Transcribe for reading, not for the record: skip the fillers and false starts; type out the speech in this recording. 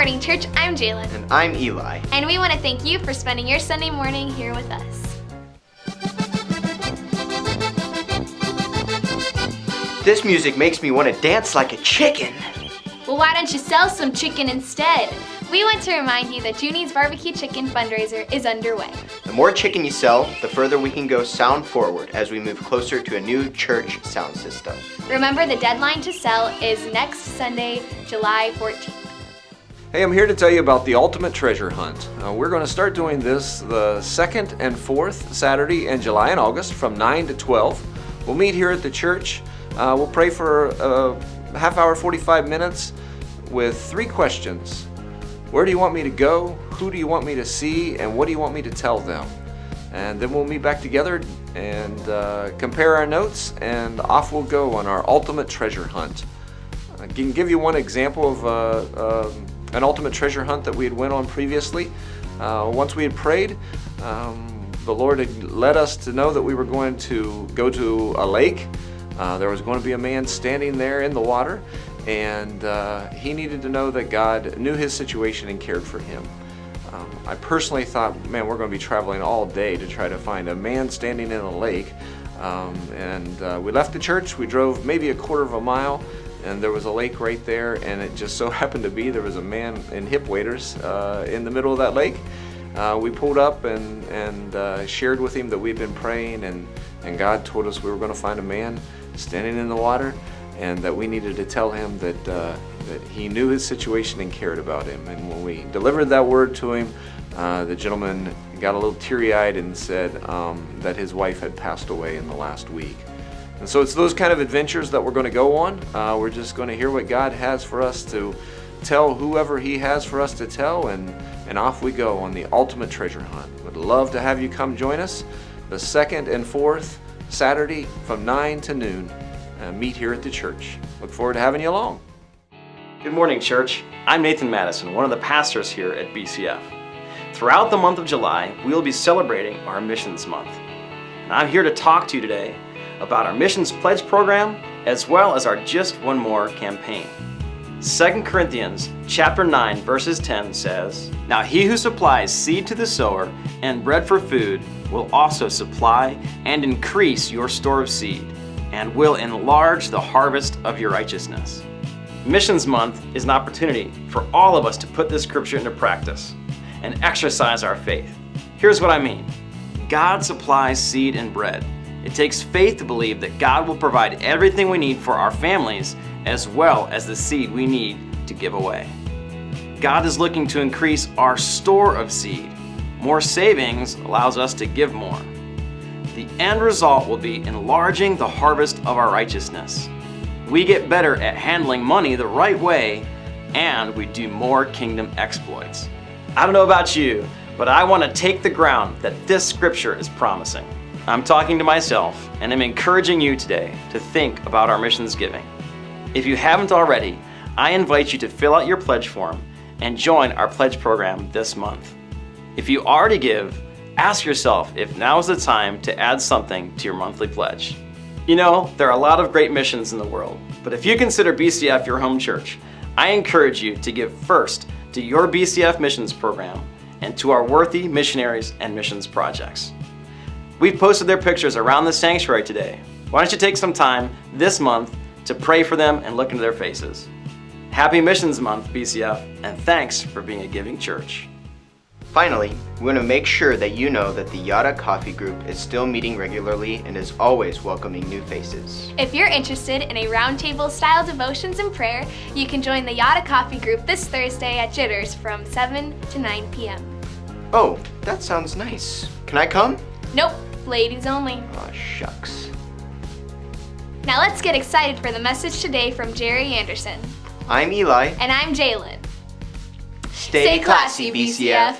morning, church. I'm Jalen. And I'm Eli. And we want to thank you for spending your Sunday morning here with us. This music makes me want to dance like a chicken. Well, why don't you sell some chicken instead? We want to remind you that Juni's Barbecue Chicken Fundraiser is underway. The more chicken you sell, the further we can go sound forward as we move closer to a new church sound system. Remember, the deadline to sell is next Sunday, July 14th. Hey, I'm here to tell you about the Ultimate Treasure Hunt. We're going to start doing this the 2nd and 4th Saturday in July and August from 9 to 12. We'll meet here at the church. We'll pray for a half hour, 45 minutes with 3 questions. Where do you want me to go? Who do you want me to see? And what do you want me to tell them? And then we'll meet back together and compare our notes, and off we'll go on our Ultimate Treasure Hunt. I can give you one example of an Ultimate Treasure Hunt that we had went on previously. Once we had prayed, the Lord had led us to know that we were going to go to a lake. There was going to be a man standing there in the water, and he needed to know that God knew his situation and cared for him. I personally thought, man, we're going to be traveling all day to try to find a man standing in a lake. We left the church, we drove maybe a quarter of a mile, and there was a lake right there, and it just so happened to be there was a man in hip waders in the middle of that lake. We pulled up and shared with him that we'd been praying, and God told us we were going to find a man standing in the water, and that we needed to tell him that he knew his situation and cared about him. And when we delivered that word to him, the gentleman got a little teary-eyed and said that his wife had passed away in the last week. And so it's those kind of adventures that we're going to go on. We're just going to hear what God has for us to tell whoever he has for us to tell, and off we go on the Ultimate Treasure Hunt. Would love to have you come join us the 2nd and 4th Saturday from 9 to noon. Meet here at the church. Look forward to having you along. Good morning, church. I'm Nathan Madison, one of the pastors here at BCF. Throughout the month of July, we will be celebrating our Missions Month. And I'm here to talk to you today about our Missions Pledge program, as well as our Just One More campaign. 2 Corinthians chapter 9, verses 10 says, "Now he who supplies seed to the sower and bread for food will also supply and increase your store of seed, and will enlarge the harvest of your righteousness." Missions Month is an opportunity for all of us to put this scripture into practice and exercise our faith. Here's what I mean. God supplies seed and bread. It takes faith to believe that God will provide everything we need for our families, as well as the seed we need to give away. God is looking to increase our store of seed. More savings allows us to give more. The end result will be enlarging the harvest of our righteousness. We get better at handling money the right way, and we do more kingdom exploits. I don't know about you, but I want to take the ground that this scripture is promising. I'm talking to myself, and I'm encouraging you today to think about our missions giving. If you haven't already, I invite you to fill out your pledge form and join our pledge program this month. If you already give, ask yourself if now is the time to add something to your monthly pledge. You know, there are a lot of great missions in the world, but if you consider BCF your home church, I encourage you to give first to your BCF missions program and to our worthy missionaries and missions projects. We've posted their pictures around the sanctuary today. Why don't you take some time this month to pray for them and look into their faces. Happy Missions Month, BCF, and thanks for being a giving church. Finally, we want to make sure that you know that the YAD Coffee group is still meeting regularly and is always welcoming new faces. If you're interested in a roundtable style devotions and prayer, you can join the YAD Coffee group this Thursday at Jitters from 7 to 9 p.m. Oh, that sounds nice. Can I come? Nope, ladies only. Aw, shucks. Now let's get excited for the message today from Jerry Anderson. I'm Eli. And I'm Jalen. Stay classy, BCF.